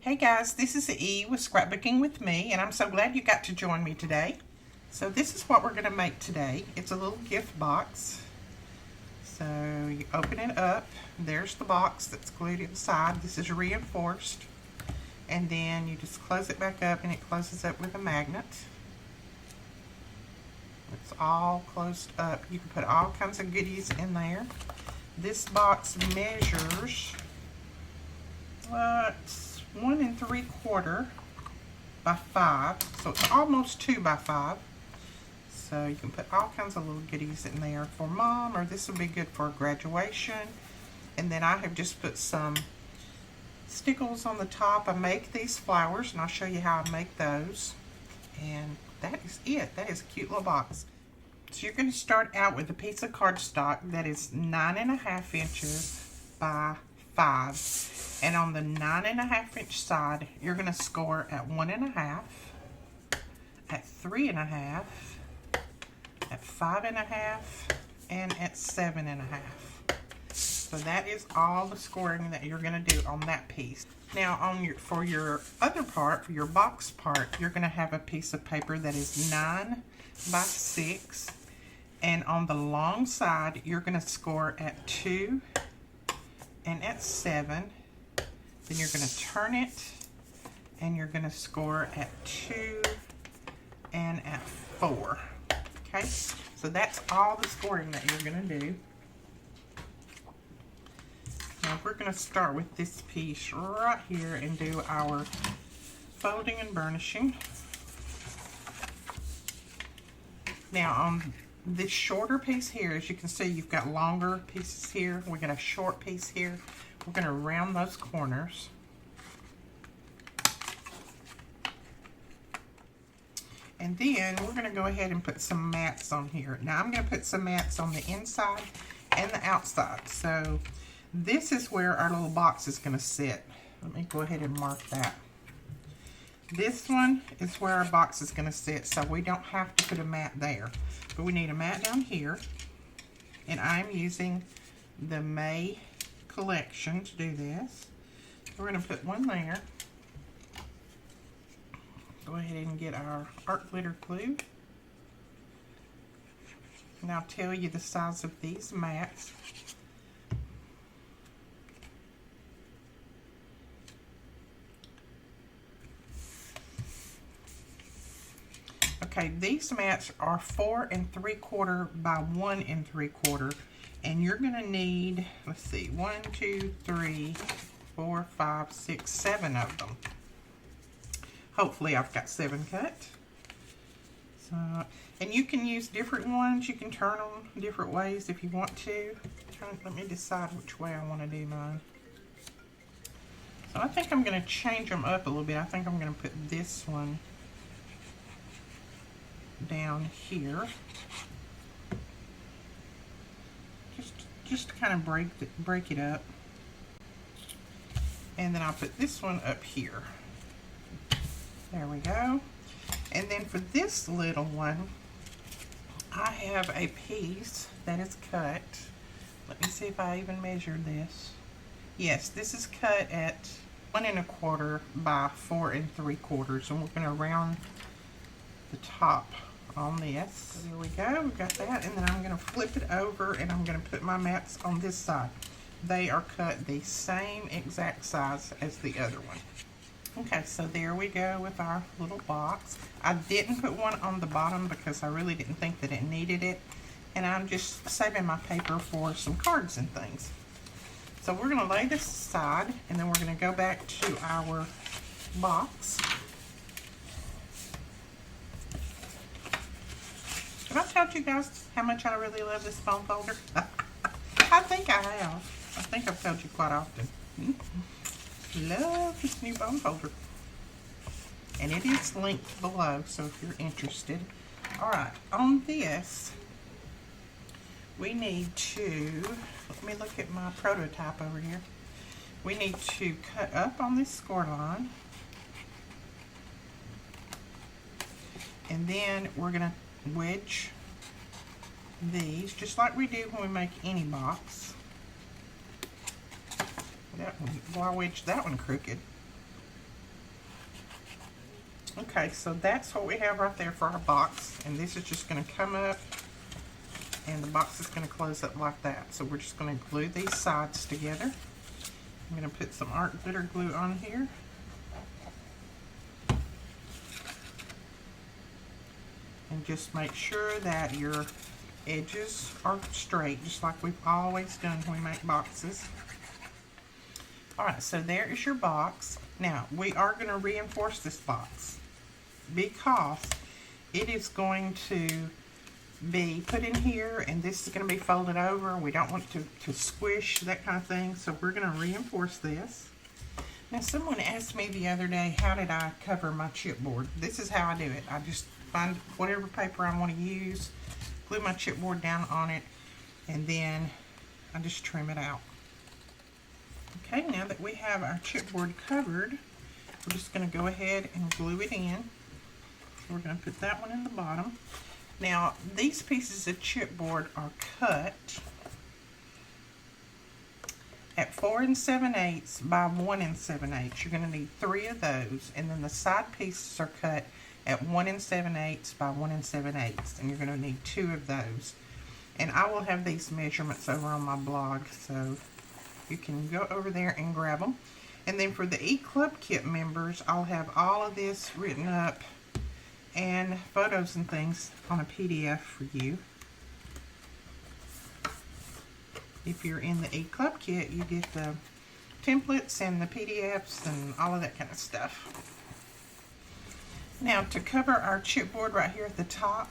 Hey guys, this is E with Scrapbooking with Me, and I'm so glad you got to join me today. So this is what we're going to make today. It's a little gift box. So you open it up. There's the box that's glued inside. This is reinforced. And then you just close it back up, and it closes up with a magnet. It's all closed up. You can put all kinds of goodies in there. This box measures, it's 1 3/4 by 5, so it's almost 2 by 5. So you can put all kinds of little goodies in there for mom, or this would be good for graduation. And then I have just put some stickles on the top. I make these flowers, and I'll show you how I make those. And that is it. That is a cute little box. So you're going to start out with a piece of cardstock that is 9.5 inches by 5. And on the 9.5 inch side, you're going to score at 1.5, at 3.5, at 5.5, and at 7.5. So that is all the scoring that you're going to do on that piece. Now for your other part, for your box part, you're going to have a piece of paper that is 9 by 6. And on the long side, you're going to score at 2 and at 7. Then you're going to turn it, and you're going to score at 2 and at 4. Okay, so that's all the scoring that you're going to do. Now we're going to start with this piece right here and do our folding and burnishing. Now on this shorter piece here, as you can see, you've got longer pieces here. We got a short piece here. We're going to round those corners. And then we're going to go ahead and put some mats on here. Now I'm going to put some mats on the inside and the outside. So this is where our little box is going to sit. Let me go ahead and mark that. This one is where our box is going to sit, so we don't have to put a mat there. But we need a mat down here. And I'm using the May collection to do this. We're going to put one there. Go ahead and get our art glitter glue. And I'll tell you the size of these mats. Okay, these mats are 4 3/4 by 1 3/4, and you're going to need, let's see, 1, 2, 3, 4, 5, 6, 7 of them. Hopefully I've got 7 cut. So, and you can use different ones. You can turn them different ways if you want to. Let me decide which way I want to do mine. So I think I'm going to change them up a little bit. I think I'm going to put this one down here, just to kind of break it up, and then I'll put this one up here. There we go. And then for this little one, I have a piece that is cut. Let me see if I even measured this. Yes, this is cut at 1 1/4 by 4 3/4, and we're going to round the top on this. So there we go, we've got that, and then I'm going to flip it over, and I'm going to put my mats on this side. They are cut the same exact size as the other one. Okay, so there we go with our little box. I didn't put one on the bottom because I really didn't think that it needed it, and I'm just saving my paper for some cards and things. So we're going to lay this aside, and then we're going to go back to our box. Have I told you guys how much I really love this foam folder? I think I have. I think I've told you quite often. Love this new foam folder. And it is linked below, so if you're interested. Alright, on this, we need to, let me look at my prototype over here. We need to cut up on this score line. And then we're going to wedge these just like we do when we make any box. That one, well, I wedged that one crooked. Okay, so that's what we have right there for our box, and this is just going to come up and the box is going to close up like that. So we're just going to glue these sides together. I'm going to put some art glitter glue on here. And just make sure that your edges are straight, just like we've always done when we make boxes. Alright, so there is your box. Now, we are going to reinforce this box because it is going to be put in here, and this is going to be folded over. We don't want to squish, that kind of thing, so we're going to reinforce this. Now, someone asked me the other day, how did I cover my chipboard? This is how I do it. I just find whatever paper I want to use, glue my chipboard down on it, and then I just trim it out. Okay, now that we have our chipboard covered, we're just going to go ahead and glue it in. So we're going to put that one in the bottom. Now, these pieces of chipboard are cut at 4 7/8 by 1 7/8. You're going to need 3 of those, and then the side pieces are cut at 1 7/8 by 1 7/8, and you're going to need 2 of those. And I will have these measurements over on my blog, so you can go over there and grab them. And then for the E-Club Kit members, I'll have all of this written up and photos and things on a PDF for you. If you're in the E-Club Kit, you get the templates and the PDFs and all of that kind of stuff. Now, to cover our chipboard right here at the top,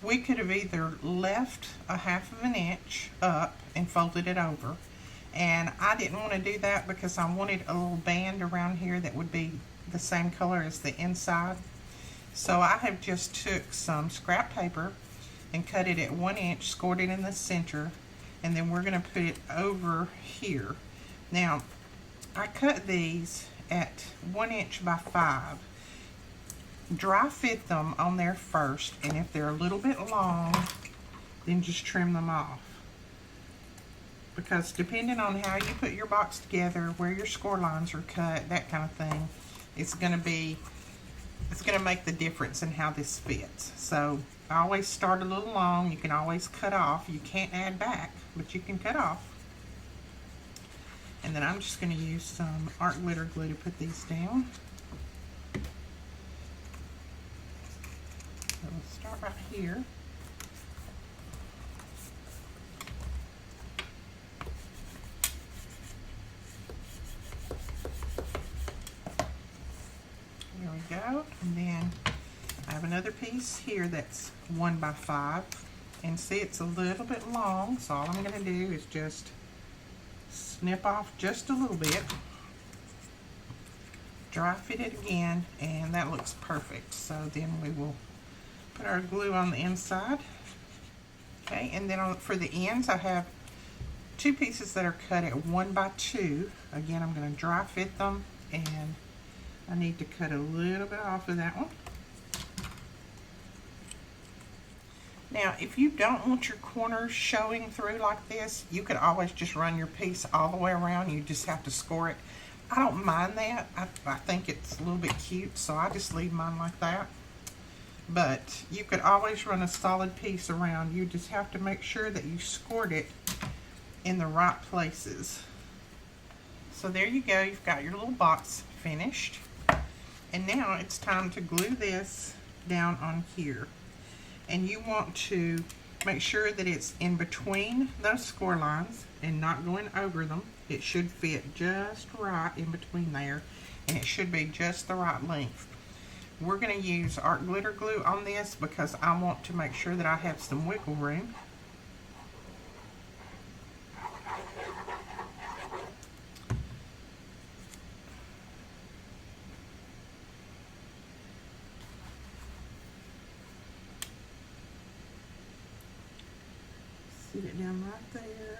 we could have either left a 1/2 inch up and folded it over. And I didn't want to do that because I wanted a little band around here that would be the same color as the inside. So I have just took some scrap paper and cut it at 1 inch, scored it in the center, and then we're going to put it over here. Now, I cut these at 1 inch by 5. Dry fit them on there first, and if they're a little bit long, then just trim them off. Because depending on how you put your box together, where your score lines are cut, that kind of thing, it's going to make the difference in how this fits. So I always start a little long. You can always cut off. You can't add back, but you can cut off. And then I'm just going to use some art glitter glue to put these down. So we'll start right here. There we go. And then I have another piece here that's 1 by 5. And see, it's a little bit long, so all I'm going to do is just snip off just a little bit. Dry fit it again, and that looks perfect. So then we will put our glue on the inside. Okay, and then for the ends, I have 2 pieces that are cut at 1 by 2. Again, I'm going to dry fit them, and I need to cut a little bit off of that one. Now, if you don't want your corners showing through like this, you could always just run your piece all the way around. You just have to score it. I don't mind that. I think it's a little bit cute, so I just leave mine like that. But you could always run a solid piece around. You just have to make sure that you scored it in the right places. So there you go. You've got your little box finished. And now it's time to glue this down on here. And you want to make sure that it's in between those score lines and not going over them. It should fit just right in between there, and it should be just the right length. We're going to use art glitter glue on this because I want to make sure that I have some wiggle room. Sit it down right there.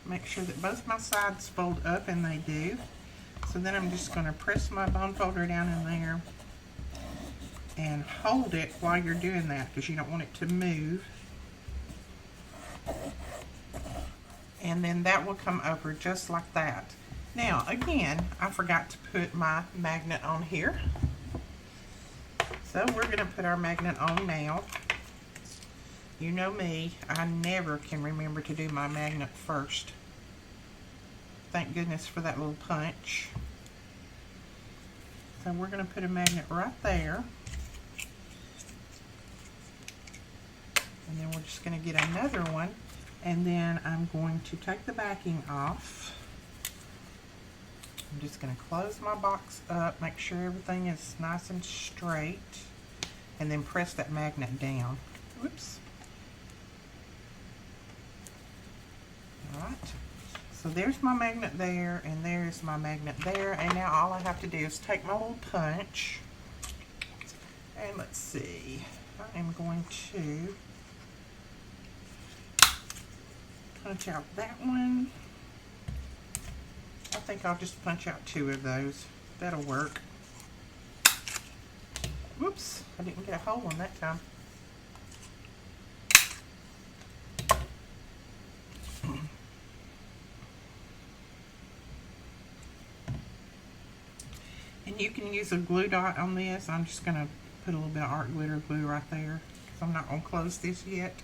Make sure that both my sides fold up, and they do. So then I'm just going to press my bone folder down in there and hold it while you're doing that because you don't want it to move. And then that will come over just like that. Now again, I forgot to put my magnet on here. So we're going to put our magnet on now. You know me, I never can remember to do my magnet first. Thank goodness for that little punch. So we're going to put a magnet right there. And then we're just going to get another one. And then I'm going to take the backing off. I'm just going to close my box up, make sure everything is nice and straight, and then press that magnet down. Whoops. Alright, so there's my magnet there, and there's my magnet there, and now all I have to do is take my little punch, and let's see, I am going to punch out that one. I think I'll just punch out 2 of those. That'll work. Whoops, I didn't get a hole on that time. And you can use a glue dot on this. I'm just going to put a little bit of art glitter glue right there because I'm not going to close this yet.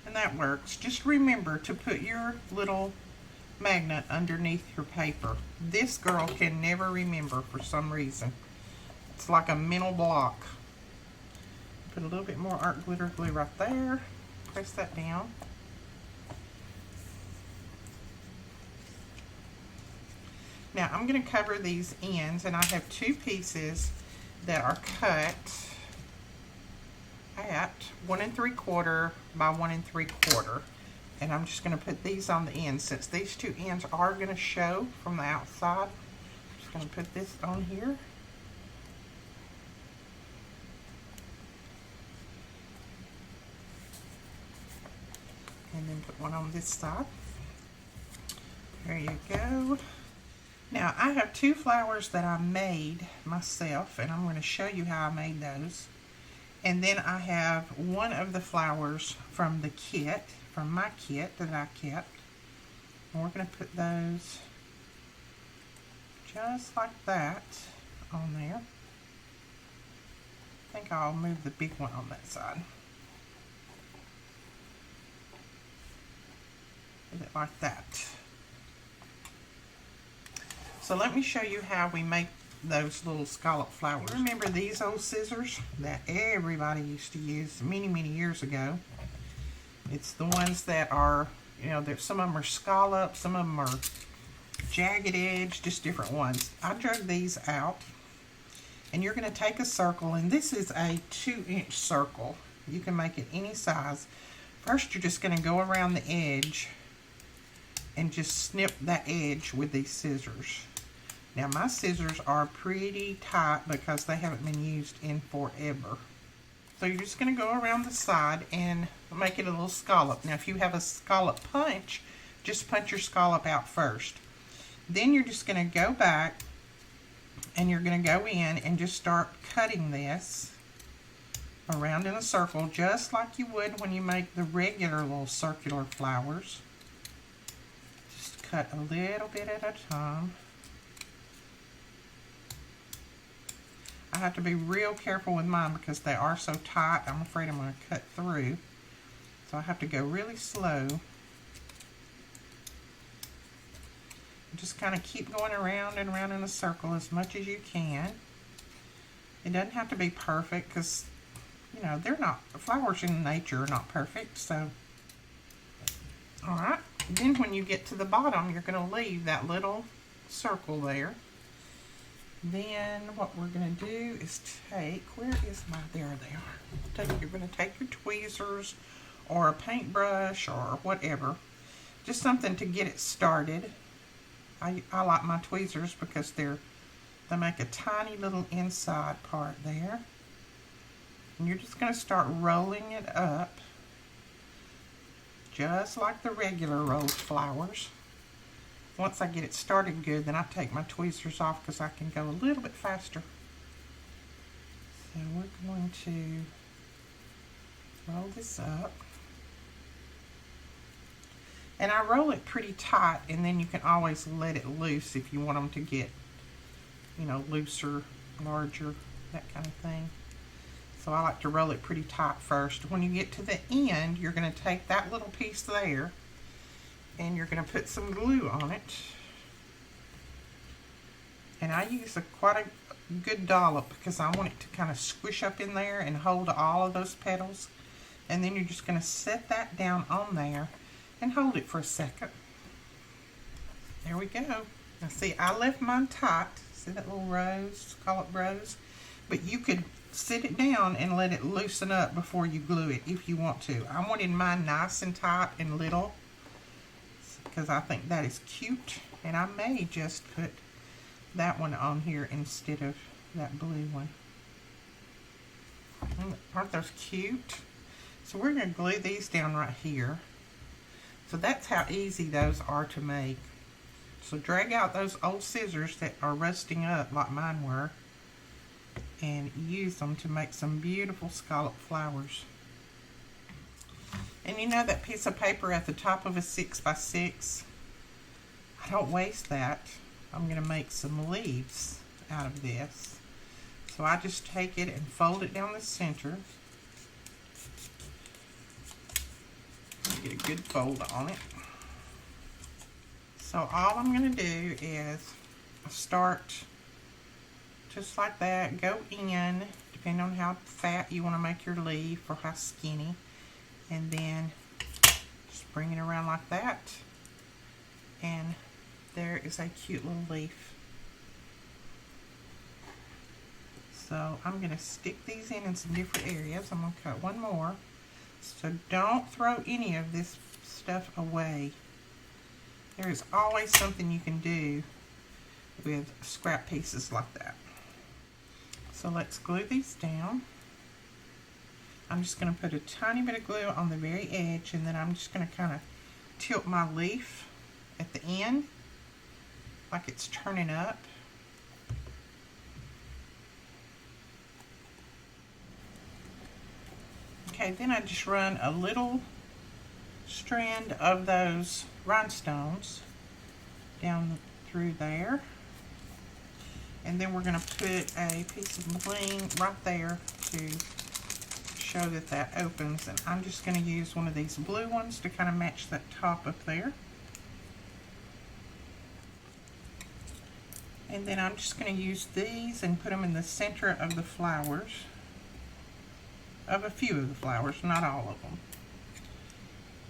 And that works. Just remember to put your little magnet underneath your paper. This girl can never remember for some reason. It's like a mental block. Put a little bit more art glitter glue right there. Press that down. Now I'm going to cover these ends, and I have 2 pieces that are cut at 1 3/4 by 1 3/4, and I'm just going to put these on the ends. Since these 2 ends are going to show from the outside, I'm just going to put this on here. And then put one on this side. There you go. Now I have 2 flowers that I made myself, and I'm going to show you how I made those. And then I have one of the flowers from the kit, from my kit that I kept. And we're going to put those just like that on there. I think I'll move the big one on that side. Put it like that. So let me show you how we make those little scallop flowers. Remember these old scissors that everybody used to use many, many years ago? It's the ones that are, you know, some of them are scalloped, some of them are jagged edge, just different ones. I drug these out, and you're going to take a circle, and this is a 2-inch circle. You can make it any size. First, you're just going to go around the edge and just snip that edge with these scissors. Now my scissors are pretty tight because they haven't been used in forever. So you're just going to go around the side and make it a little scallop. Now if you have a scallop punch, just punch your scallop out first. Then you're just going to go back and you're going to go in and just start cutting this around in a circle, just like you would when you make the regular little circular flowers. Just cut a little bit at a time. I have to be real careful with mine because they are so tight. I'm afraid I'm going to cut through. So I have to go really slow. Just kind of keep going around and around in a circle as much as you can. It doesn't have to be perfect because, you know, they're not, flowers in nature are not perfect. So, alright. Then when you get to the bottom, you're going to leave that little circle there. Then what we're going to do is take, where is my, there they are. You're going to take your tweezers or a paintbrush or whatever. Just something to get it started. I like my tweezers because they make a tiny little inside part there. And you're just going to start rolling it up. Just like the regular rose flowers. once I get it started good, then I take my tweezers off because I can go a little bit faster. So we're going to roll this up. And I roll it pretty tight, and then you can always let it loose if you want them to get, you know, looser, larger, that kind of thing. So I like to roll it pretty tight first. When you get to the end, you're going to take that little piece there, and you're going to put some glue on it. And I use quite a good dollop because I want it to kind of squish up in there and hold all of those petals. And then you're just going to set that down on there and hold it for a second. There we go. Now see, I left mine tight. See that little rose, scallop rose? But you could sit it down and let it loosen up before you glue it if you want to. I wanted mine nice and tight and little because I think that is cute. And I may just put that one on here instead of that blue one. Aren't those cute? So we're going to glue these down right here. So that's how easy those are to make. So drag out those old scissors that are rusting up like mine were and use them to make some beautiful scallop flowers. And you know that piece of paper at the top of a 6x6? I don't waste that. I'm going to make some leaves out of this. So I just take it and fold it down the center. Get a good fold on it. So all I'm going to do is start just like that, go in, depending on how fat you want to make your leaf or how skinny, and then just bring it around like that, and there is a cute little leaf. So I'm going to stick these in some different areas. I'm going to cut one more. So don't throw any of this stuff away. There is always something you can do with scrap pieces like that. So let's glue these down. I'm just going to put a tiny bit of glue on the very edge, and then I'm just going to kind of tilt my leaf at the end like it's turning up. Okay, then I just run a little strand of those rhinestones down through there. And then we're going to put a piece of bling right there to show that that opens. And I'm just going to use one of these blue ones to kind of match that top up there. And then I'm just going to use these and put them in the center of the flowers. Of a few of the flowers, not all of them.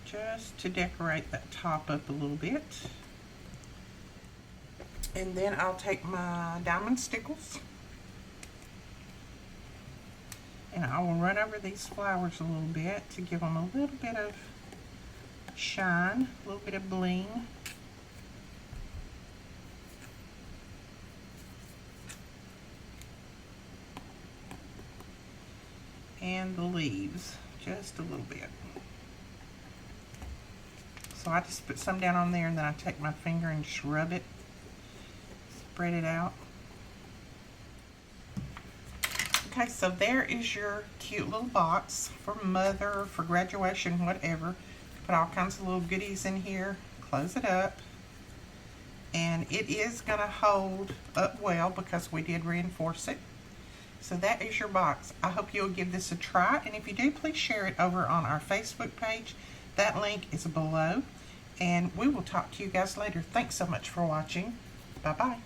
Just to decorate that top up a little bit. And then I'll take my diamond stickles and I will run over these flowers a little bit to give them a little bit of shine, a little bit of bling. And the leaves, just a little bit. So I just put some down on there, and then I take my finger and just rub it, spread it out. Okay, so there is your cute little box for mother, for graduation, whatever. Put all kinds of little goodies in here, close it up, and it is going to hold up well because we did reinforce it. So that is your box. I hope you'll give this a try, and if you do, please share it over on our Facebook page. That link is below, and we will talk to you guys later. Thanks so much for watching. Bye-bye.